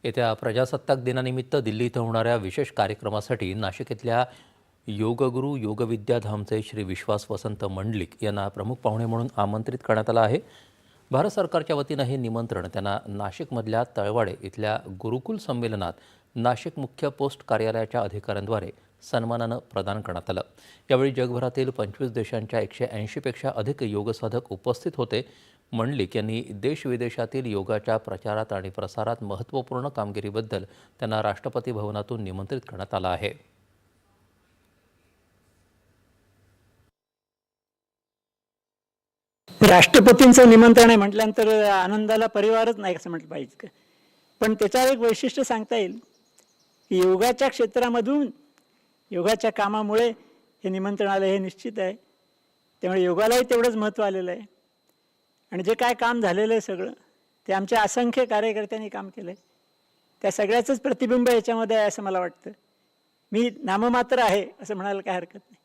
येत्या प्रजासत्ताक दिनानिमित्त दिल्ली इथं होणाऱ्या विशेष कार्यक्रमासाठी नाशिक इथल्या योगगुरू योगविद्याधामचे श्री विश्वास वसंत मंडलिक यांना प्रमुख पाहुणे म्हणून आमंत्रित करण्यात आलं आहे। भारत सरकारच्या वतीनं हे निमंत्रण त्यांना नाशिकमधल्या तळवाडे इथल्या गुरुकुल संमेलनात नाशिक मुख्य पोस्ट कार्यालयाच्या अधिकाऱ्यांद्वारे सन्मानानं प्रदान करण्यात आलं। यावेळी जगभरातील 25 देशांच्या 180 पेक्षा अधिक योगसाधक उपस्थित होते। मंडलिक यांनी देश-विदेशातील योगाच्या प्रचारात आणि प्रसारात महत्त्वपूर्ण कामगिरीबद्दल त्यांना राष्ट्रपती भवनातून निमंत्रित करण्यात आलं आहे। राष्ट्रपतींचं निमंत्रण आहे म्हटल्यानंतर आनंदाला परिवारच नाही असं म्हटलं पाहिजे का। पण त्याच्यावर एक वैशिष्ट्य सांगता येईल की योगाच्या क्षेत्रामधून योगाच्या कामामुळे हे निमंत्रण आलं हे निश्चित आहे। त्यामुळे योगालाही तेवढंच महत्त्व आलेलं आहे आणि जे काय काम झालेलं आहे सगळं ते आमच्या असंख्य कार्यकर्त्यांनी काम केलं आहे। त्या सगळ्याचंच प्रतिबिंब याच्यामध्ये आहे असं मला वाटतं। मी नाममात्र आहे असं म्हणायला काय हरकत नाही।